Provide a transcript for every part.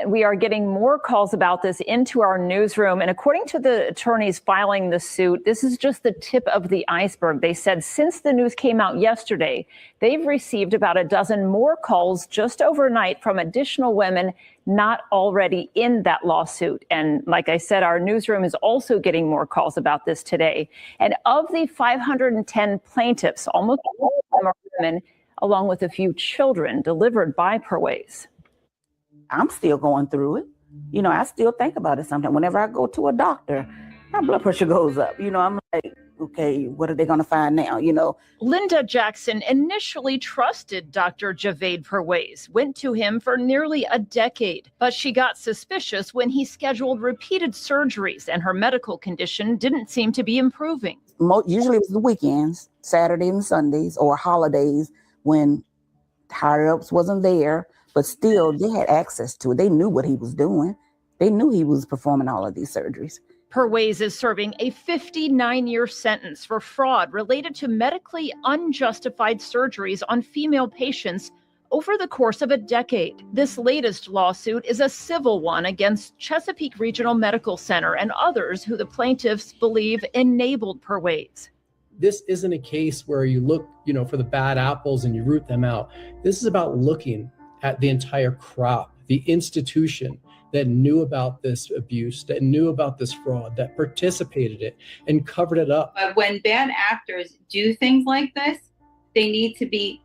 we are getting more calls about this into our newsroom. And according to the attorneys filing the suit, this is just the tip of the iceberg. They said since the news came out yesterday, they've received about a dozen more calls just overnight from additional women not already in that lawsuit. And like I said, our newsroom is also getting more calls about this today. And of the 510 plaintiffs, almost all of them are women, along with a few children delivered by Perwaze. I'm still going through it. I still think about it sometimes. Whenever I go to a doctor, my blood pressure goes up. I'm like, okay, what are they going to find now? Linda Jackson initially trusted Dr. Javed Perwaze, went to him for nearly a decade, but she got suspicious when he scheduled repeated surgeries and her medical condition didn't seem to be improving. Usually it was the weekends, Saturdays and Sundays, or holidays when higher ups wasn't there. But still, they had access to it. They knew what he was doing. They knew he was performing all of these surgeries. Perwaze is serving a 59-year sentence for fraud related to medically unjustified surgeries on female patients over the course of a decade. This latest lawsuit is a civil one against Chesapeake Regional Medical Center and others who the plaintiffs believe enabled Perwaze. This isn't a case where you look, for the bad apples and you root them out. This is about looking at the entire crop, the institution that knew about this abuse, that knew about this fraud, that participated in it and covered it up. But when bad actors do things like this, they need to be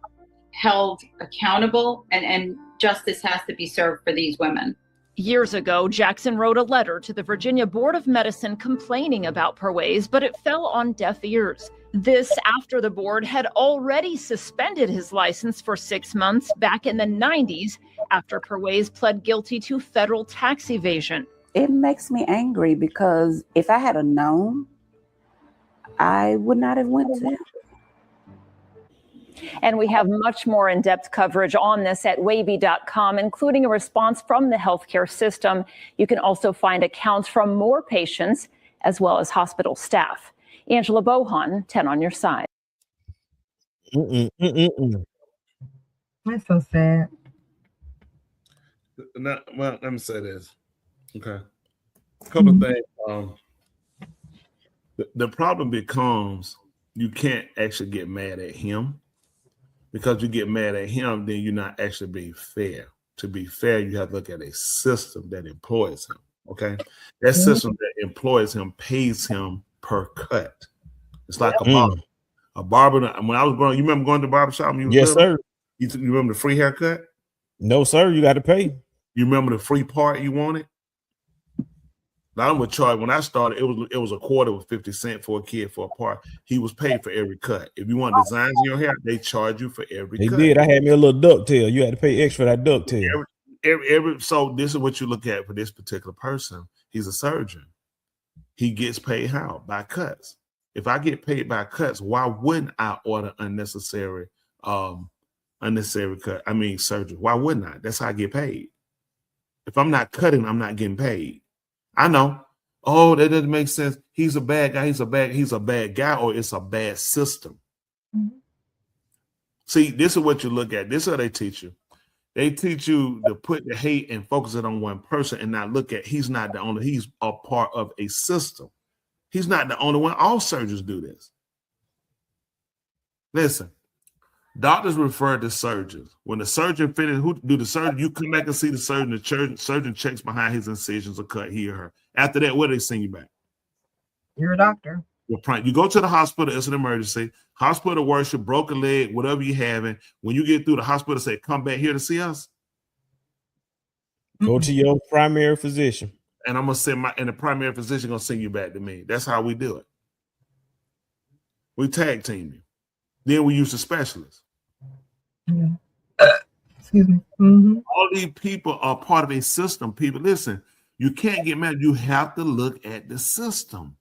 held accountable and justice has to be served for these women. Years ago, Jackson wrote a letter to the Virginia Board of Medicine complaining about Perwaze, but it fell on deaf ears. This after the board had already suspended his license for 6 months back in the 90s after Perwaze pled guilty to federal tax evasion. It makes me angry because if I had known, I would not have went to him. And we have much more in-depth coverage on this at wavy.com, including a response from the healthcare system. You can also find accounts from more patients as well as hospital staff. Angela Bohan, 10 on your side. That's so sad. Well, let me say this. Okay. A couple of things. The problem becomes you can't actually get mad at him. Because you get mad at him, then you're not actually being fair. To be fair, you have to look at a system that employs him. Okay, that system that employs him pays him per cut. It's like a barber. A barber. When I was growing, you remember going to the barber shop? Yes, sir. You remember the free haircut? No, sir. You got to pay. You remember the free part you wanted? Now I'm with charge. When I started, it was a quarter with 50 cents for a kid for a part. He was paid for every cut. If you want designs in your hair, they charge you for every cut. They did. I had me a little ducktail. You had to pay extra for that ducktail. So this is what you look at for this particular person. He's a surgeon. He gets paid how? By cuts. If I get paid by cuts, why wouldn't I order unnecessary cut? Surgery. Why wouldn't I? That's how I get paid. If I'm not cutting, I'm not getting paid. I know. Oh, that doesn't make sense. He's a bad guy. He's a bad guy, or it's a bad system. Mm-hmm. See, this is what you look at. This is how they teach you. They teach you to put the hate and focus it on one person and not look at he's not the only, he's a part of a system. He's not the only one. All surgeons do this. Listen, doctors refer to surgeons. When the surgeon finishes, who do the surgeon? You come back and see the surgeon. The surgeon checks behind his incisions or cut he or her. After that, where do they send you back? You're a doctor. You go to the hospital, it's an emergency. Hospital worship, broken leg, whatever you're having. When you get through, the hospital say, come back here to see us. Go to your primary physician. And I'm going to send and the primary physician going to send you back to me. That's how we do it. We tag team you. Then we use the specialist. Yeah. Excuse me. Mm-hmm. All these people are part of a system. People, listen, you can't get mad. You have to look at the system.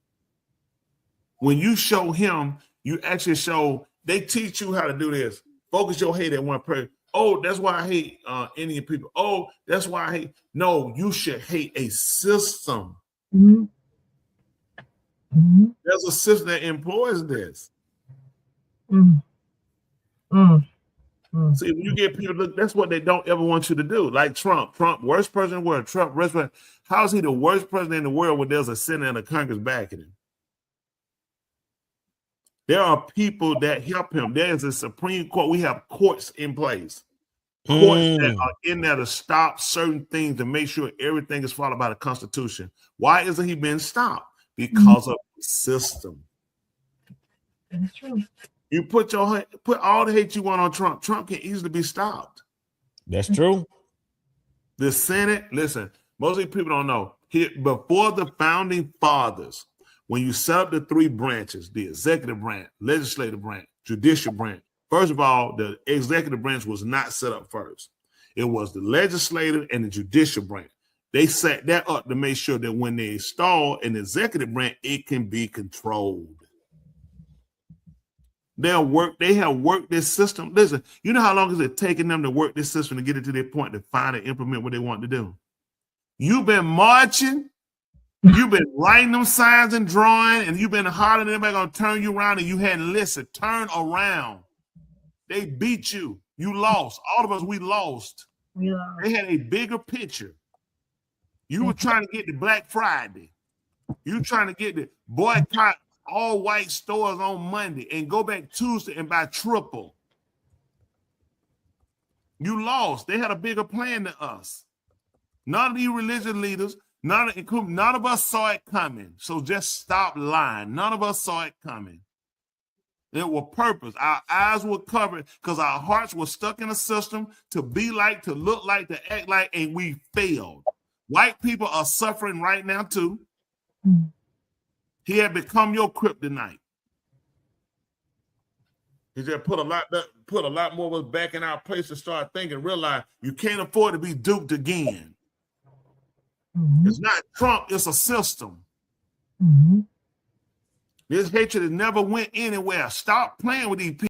When you show him, you actually show, they teach you how to do this. Focus your hate at one person. Oh, that's why I hate Indian people. Oh, that's why I hate. No, you should hate a system. Mm-hmm. Mm-hmm. There's a system that employs this. Mm. Mm. See, when you get people, look, that's what they don't ever want you to do. Like Trump, worst president in the world. Trump, worst president. How is he the worst president in the world when there's a Senate and a Congress backing him? There are people that help him. There is a Supreme Court. We have courts in place. Courts that are in there to stop certain things to make sure everything is followed by the Constitution. Why isn't he being stopped? Because of the system. That's true. You put all the hate you want on Trump. Trump can easily be stopped. That's true. The Senate, listen, most of these people don't know. Here, before the founding fathers, when you set up the three branches, the executive branch, legislative branch, judicial branch, first of all, the executive branch was not set up first. It was the legislative and the judicial branch. They set that up to make sure that when they install an executive branch, it can be controlled. They have worked this system. Listen, you know how long is it taking them to work this system to get it to their point to find and implement what they want to do? You've been marching, you've been writing them signs and drawing, and you've been hollering, everybody gonna turn you around, and you hadn't listened. Turn around. They beat you. You lost. All of us, we lost. They had a bigger picture. You were trying to get the Black Friday. You were trying to get the boycott all white stores on Monday and go back Tuesday and buy triple. You lost. They had a bigger plan than us. None of these religious leaders, none of us saw it coming. So just stop lying. None of us saw it coming. It was purpose. Our eyes were covered because our hearts were stuck in a system to be like, to look like, to act like, and we failed. White people are suffering right now too. He had become your kryptonite. He just put a lot more of us back in our place to start thinking, realize you can't afford to be duped again. It's not Trump, it's a system. This hatred has never went anywhere. Stop playing with these people.